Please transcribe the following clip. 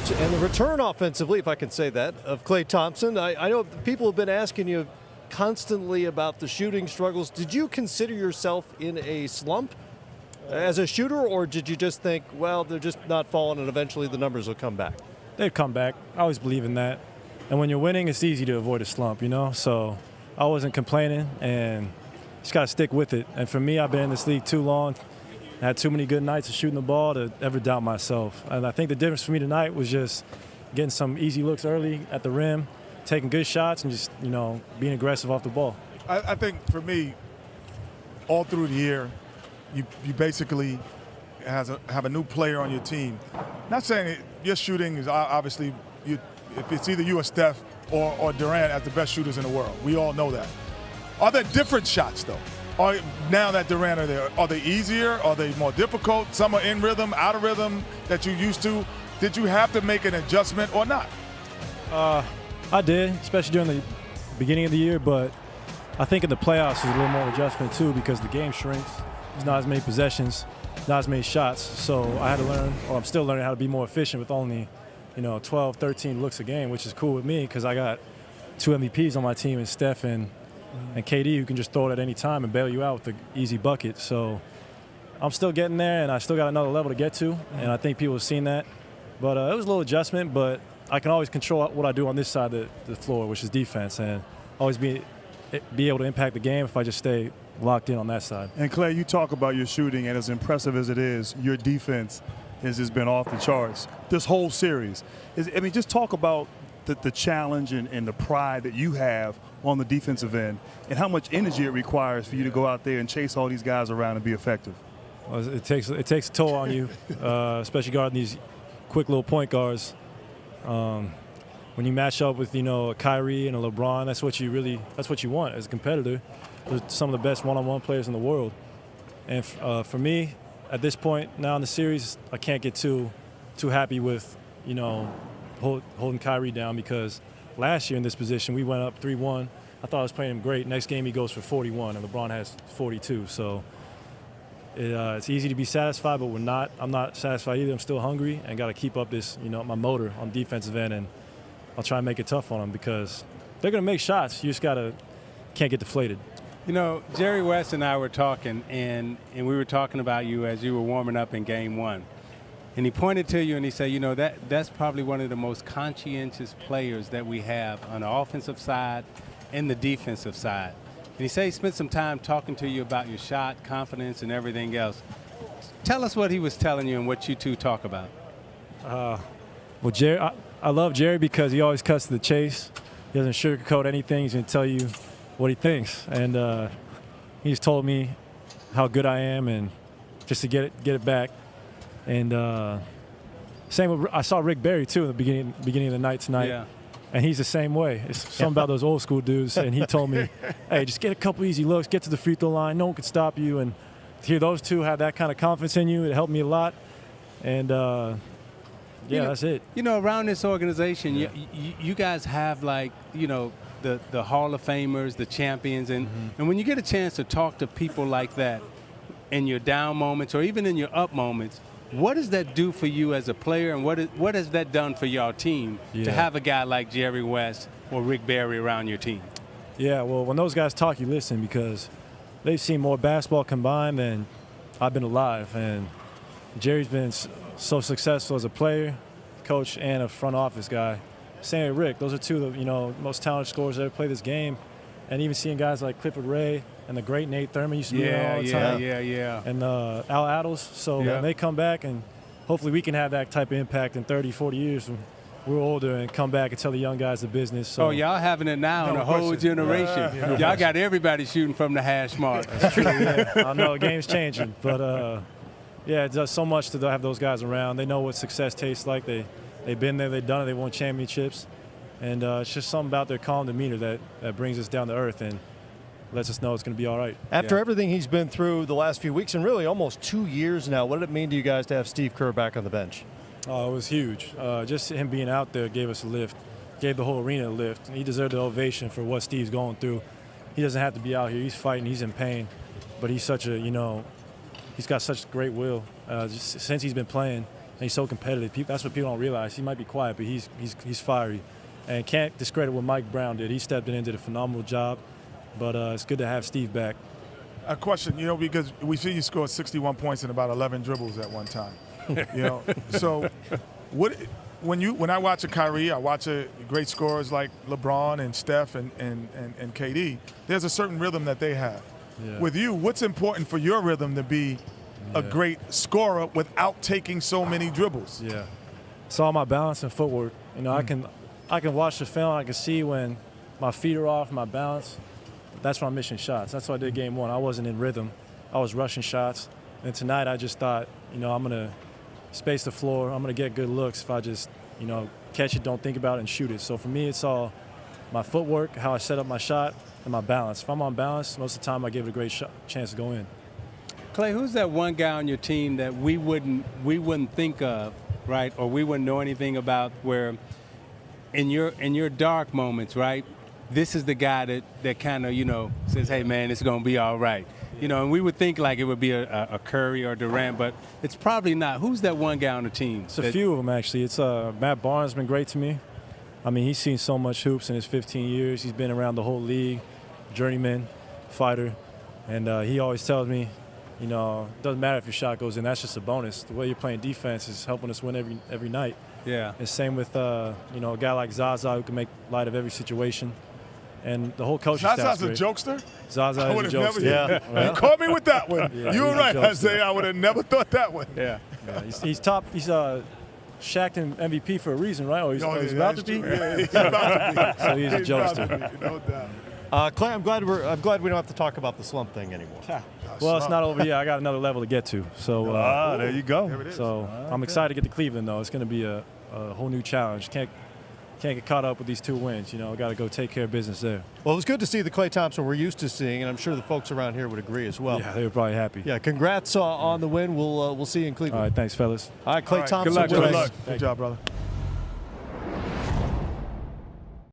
And the return offensively, if I can say that, of Klay Thompson. I know people have been asking you constantly about the shooting struggles. Did you consider yourself in a slump as a shooter, or did you just think, well, they're just not falling and eventually the numbers will come back? They'd come back. I always believe in that. And when you're winning, it's easy to avoid a slump, you know? So I wasn't complaining, and just got to stick with it. And for me, I've been in this league too long. I had too many good nights of shooting the ball to ever doubt myself. And I think the difference for me tonight was just getting some easy looks early at the rim, taking good shots, and just, you know, being aggressive off the ball. I think for me, all through the year, you basically have a new player on your team. Not saying your shooting is obviously, if it's either you or Steph or Durant as the best shooters in the world. We all know that. Are there different shots, though? Now that Durant are there, are they easier? Are they more difficult? Some are in rhythm, out of rhythm that you used to. Did you have to make an adjustment or not? I did, especially during the beginning of the year, but I think in the playoffs there's a little more adjustment too because the game shrinks. There's not as many possessions, not as many shots. So I had to learn, or I'm still learning how to be more efficient with only, 12, 13 looks a game, which is cool with me because I got 2 MVPs on my team, and Steph and KD, who can just throw it at any time and bail you out with an easy bucket. So I'm still getting there, and I still got another level to get to, and I think people have seen that. But it was a little adjustment, but I can always control what I do on this side of the floor, which is defense, and always be able to impact the game if I just stay locked in on that side. And Klay, you talk about your shooting, and as impressive as it is, your defense has just been off the charts this whole series. Just talk about the challenge and the pride that you have on the defensive end and how much energy it requires for you to go out there and chase all these guys around and be effective. Well, it takes a toll on you, especially guarding these quick little point guards. When you match up with a Kyrie and a LeBron, that's what you want as a competitor. They're some of the best one-on-one players in the world. And for me, at this point now in the series, I can't get too happy with holding Kyrie down, because last year in this position we went up 3-1. I thought I was playing him great. Next game he goes for 41, and LeBron has 42. So it's easy to be satisfied, but I'm not satisfied either. I'm still hungry and got to keep up this, my motor on defensive end, and I'll try and make it tough on them because they're going to make shots. You just can't get deflated. Jerry West and I were talking, and we were talking about you as you were warming up in Game 1. And he pointed to you and he said, that's probably one of the most conscientious players that we have on the offensive side and the defensive side. And he said he spent some time talking to you about your shot, confidence, and everything else. Tell us what he was telling you and what you two talk about. Well, Jerry, I love Jerry because he always cuts to the chase. He doesn't sugarcoat anything. He's going to tell you what he thinks. And he's told me how good I am and just to get it back. And same with, I saw Rick Barry too in the beginning of the night tonight. Yeah. And he's the same way. It's something about those old school dudes. And he told me, hey, just get a couple easy looks, get to the free throw line, no one can stop you. And to hear those two have that kind of confidence in you, it helped me a lot. And that's it. Around this organization, you guys have the Hall of Famers, the champions, and when you get a chance to talk to people like that in your down moments or even in your up moments, what does that do for you as a player, and what has that done for your team to have a guy like Jerry West or Rick Barry around your team? Yeah, well, when those guys talk, you listen because they've seen more basketball combined than I've been alive. And Jerry's been so successful as a player, coach, and a front office guy. Same with Rick. Those are two of the most talented scorers that ever played this game. And even seeing guys like Clifford Ray and the great Nate Thurman used to be there all the time. Yeah. And Al Attles. So when they come back, and hopefully we can have that type of impact in 30, 40 years when we're older and come back and tell the young guys the business. So. Y'all having it now in a whole generation. Y'all got everybody shooting from the hash mark. That's true, yeah. I know, the game's changing. But, it does so much to have those guys around. They know what success tastes like. They've been there, they've done it, they won championships. And it's just something about their calm demeanor that brings us down to earth and lets us know it's going to be all right. After everything he's been through the last few weeks and really almost 2 years now, what did it mean to you guys to have Steve Kerr back on the bench? Oh, it was huge. Just him being out there gave us a lift, gave the whole arena a lift. He deserved the ovation for what Steve's going through. He doesn't have to be out here. He's fighting. He's in pain. But he's such a, he's got such great will. Just since he's been playing, he's so competitive. That's what people don't realize. He might be quiet, but he's fiery. And can't discredit what Mike Brown did. He stepped in and did a phenomenal job. But it's good to have Steve back. A question, because we see you scored 61 points in about 11 dribbles at one time. So when I watch a Kyrie, I watch great scorers like LeBron and Steph and KD, there's a certain rhythm that they have. Yeah. With you, what's important for your rhythm to be a great scorer without taking so many dribbles? Yeah. It's all my balance and footwork. I can watch the film. I can see when my feet are off, my balance. That's when I'm missing shots. That's what I did game one. I wasn't in rhythm. I was rushing shots. And tonight I just thought, I'm going to space the floor. I'm going to get good looks if I just, catch it, don't think about it, and shoot it. So for me, it's all my footwork, how I set up my shot, and my balance. If I'm on balance, most of the time I give it a great chance to go in. Klay, who's that one guy on your team that we wouldn't think of, right, or we wouldn't know anything about, where in your dark moments, right, this is the guy that kind of, says, hey, man, it's going to be all right. And we would think like it would be a Curry or Durant, but it's probably not. Who's that one guy on the team? It's a few of them, actually. It's Matt Barnes has been great to me. I mean, he's seen so much hoops in his 15 years. He's been around the whole league, journeyman, fighter. And he always tells me, it doesn't matter if your shot goes in. That's just a bonus. The way you're playing defense is helping us win every night. Yeah. And same with, a guy like Zaza who can make light of every situation. And the whole coaching staff. Zaza's a jokester? Zaza is a jokester. Yeah. You caught me with that one. Yeah, you were right, Isaiah. I would have never thought that one. Yeah. He's top. He's Shaqtin MVP for a reason, right? Or he's about to be. Yeah, he's about to be. So he's a jokester. No doubt. Clay, I'm glad we don't have to talk about the slump thing anymore. Well, it's not over yet. I got another level to get to. So there you go. There it is. So I'm excited to get to Cleveland, though. It's going to be a whole new challenge. Can't get caught up with these 2 wins. Got to go take care of business there. Well, it was good to see the Klay Thompson we're used to seeing, and I'm sure the folks around here would agree as well. Yeah, they were probably happy. Yeah, congrats on the win. We'll see you in Cleveland. All right, thanks, fellas. All right, Klay Thompson. Good luck. Good luck. Good job, brother.